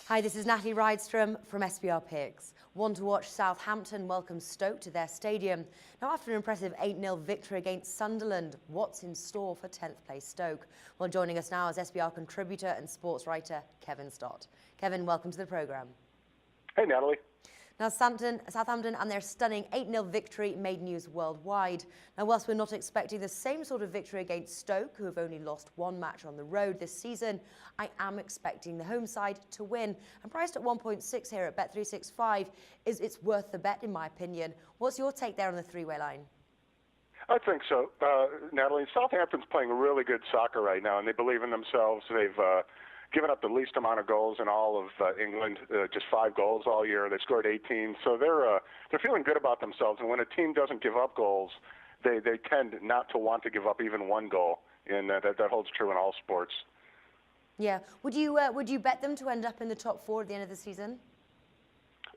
Hi, this is Natalie Rydstrom from SBR Picks. One to watch Southampton welcome Stoke to their stadium. Now, after an impressive 8-0 victory against Sunderland, what's in store for 10th place Stoke? Well, joining us now is SBR contributor and sports writer Kevin Stott. Kevin, welcome to the programme. Hey, Natalie. Now, Southampton and their stunning 8-0 victory made news worldwide. Now, whilst we're not expecting the same sort of victory against Stoke, who have only lost one match on the road this season, I am expecting the home side to win. And priced at 1.6 here at Bet365, it's worth the bet, in my opinion. What's your take there on the three-way line? I think so, Natalie. Southampton's playing really good soccer right now, and they believe in themselves. They've given up the least amount of goals in all of England, just 5 goals all year. They scored 18, so they're feeling good about themselves. And when a team doesn't give up goals, they tend not to want to give up even one goal, and that holds true in all sports. Yeah, would you bet them to end up in the top 4 at the end of the season?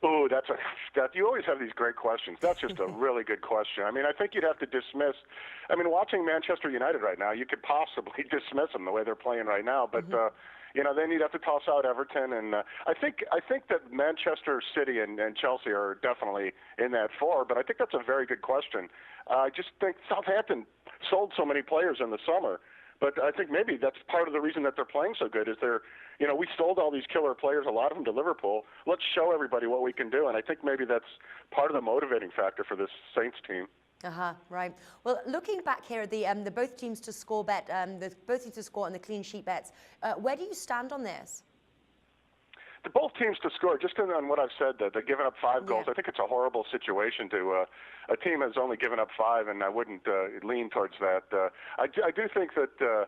Oh, you always have these great questions. That's just a really good question. I mean, I think you'd have to dismiss. I mean, watching Manchester United right now, you could possibly dismiss them the way they're playing right now, but. Then you'd have to toss out Everton, and I think that Manchester City and Chelsea are definitely in that 4. But I think that's a very good question. I just think Southampton sold so many players in the summer, but I think maybe that's part of the reason that they're playing so good. Is we sold all these killer players, a lot of them to Liverpool. Let's show everybody what we can do, and I think maybe that's part of the motivating factor for this Saints team. Right. Well, looking back here at the both teams to score bet, both teams to score and the clean sheet bets, where do you stand on this? The both teams to score, just on what I've said, that they're giving up 5 goals. I think it's a horrible situation to a team has only given up 5, and I wouldn't lean towards that. I do think that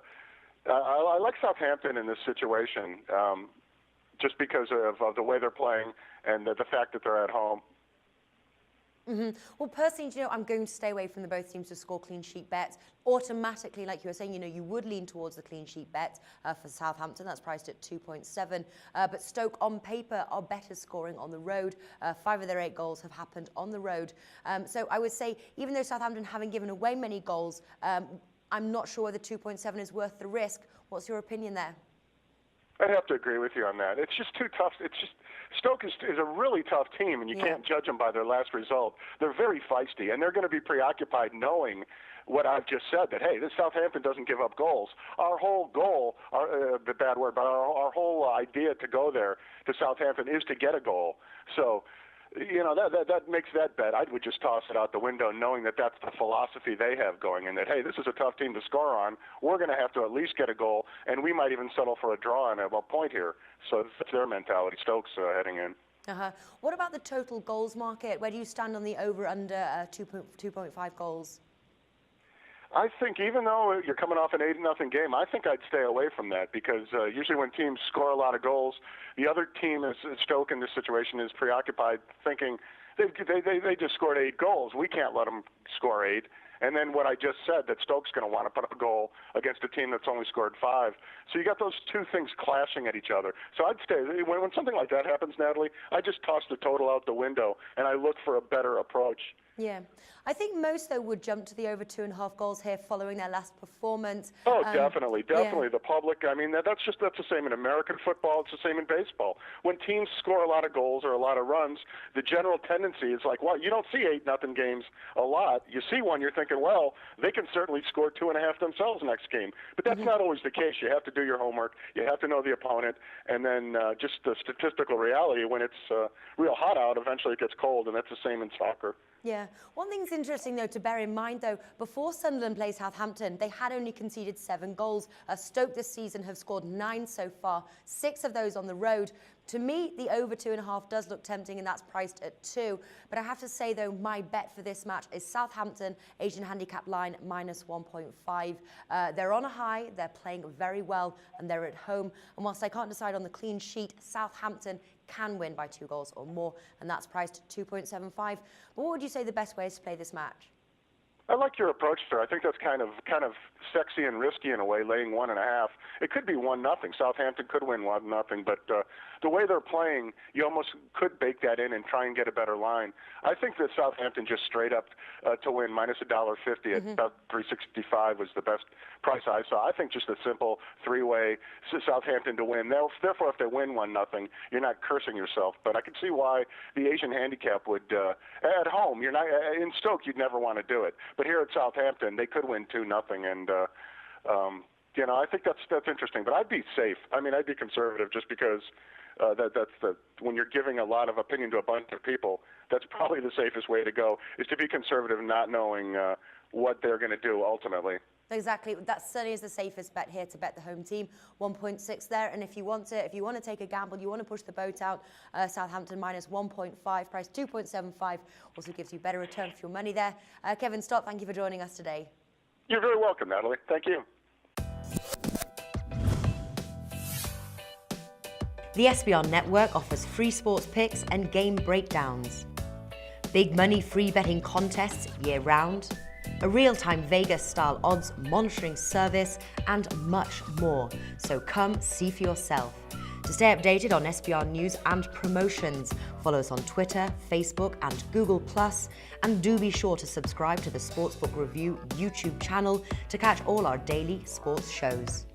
I like Southampton in this situation, just because of the way they're playing and the fact that they're at home. Well, personally, I'm going to stay away from the both teams to score clean sheet bets. Automatically, like you were saying, you would lean towards the clean sheet bet for Southampton. That's priced at 2.7. But Stoke, on paper, are better scoring on the road. 5 of their 8 goals have happened on the road. So I would say, even though Southampton haven't given away many goals, I'm not sure whether 2.7 is worth the risk. What's your opinion there? I'd have to agree with you on that. It's just too tough. Stoke is a really tough team, and you can't judge them by their last result. They're very feisty, and they're going to be preoccupied knowing what I've just said, that, hey, this Southampton doesn't give up goals. Our whole goal, the bad word, but our whole idea to go there to Southampton is to get a goal. So, that makes that bet. I would just toss it out the window, knowing that that's the philosophy they have going, and that, hey, this is a tough team to score on. We're going to have to at least get a goal, and we might even settle for a draw and a point here. So that's their mentality. Stoke's heading in. What about the total goals market? Where do you stand on the over/under 2.5 goals? I think even though you're coming off an 8-0 game, I think I'd stay away from that, because usually when teams score a lot of goals, the other team, Stoke in this situation, is preoccupied thinking they just scored 8 goals. We can't let them score 8. And then what I just said, that Stoke's going to want to put up a goal against a team that's only scored 5. So you got those two things clashing at each other. So I'd stay. When something like that happens, Natalie, I just toss the total out the window, and I look for a better approach. Yeah. I think most, though, would jump to the over 2.5 goals here following their last performance. Oh, definitely. Yeah. The public, I mean, that's the same in American football. It's the same in baseball. When teams score a lot of goals or a lot of runs, the general tendency is like, well, you don't see 8-0 games a lot. You see one, you're thinking, well, they can certainly score 2.5 themselves next game. But that's not always the case. You have to do your homework. You have to know the opponent. And then just the statistical reality, when it's real hot out, eventually it gets cold, and that's the same in soccer. Yeah. One thing's interesting, though, to bear in mind, though, before Sunderland played Southampton, they had only conceded 7 goals. Stoke this season have scored 9 so far, 6 of those on the road. To me, the over 2.5 does look tempting, and that's priced at 2. But I have to say, though, my bet for this match is Southampton, Asian handicap line, minus 1.5. They're on a high, they're playing very well, and they're at home. And whilst I can't decide on the clean sheet, Southampton can win by 2 goals or more, and that's priced at 2.75. But what would you say the best way is to play this match? I like your approach there. I think that's kind of sexy and risky in a way, laying 1.5. It could be 1-0. Southampton could win 1-0, but the way they're playing, you almost could bake that in and try and get a better line. I think that Southampton just straight up to win minus $1.50 at about 365 was the best price I saw. I think just a simple three-way Southampton to win. Therefore, if they win 1-0, you're not cursing yourself. But I can see why the Asian handicap would at home. You're not in Stoke. You'd never want to do it. But here at Southampton, they could win 2-0, and I think that's interesting. But I'd be safe. I mean, I'd be conservative just because when you're giving a lot of opinion to a bunch of people, that's probably the safest way to go, is to be conservative, not knowing what they're going to do ultimately. Exactly. That certainly is the safest bet here, to bet the home team. 1.6 there. And if you want to take a gamble, you want to push the boat out, Southampton minus 1.5, price 2.75, also gives you better return for your money there. Kevin Stott, thank you for joining us today. You're very welcome, Natalie. Thank you. The SBR Network offers free sports picks and game breakdowns, big money free betting contests year-round, a real-time Vegas-style odds monitoring service, and much more. So come see for yourself. To stay updated on SBR news and promotions, follow us on Twitter, Facebook, and Google+, and do be sure to subscribe to the SportsBook Review YouTube channel to catch all our daily sports shows.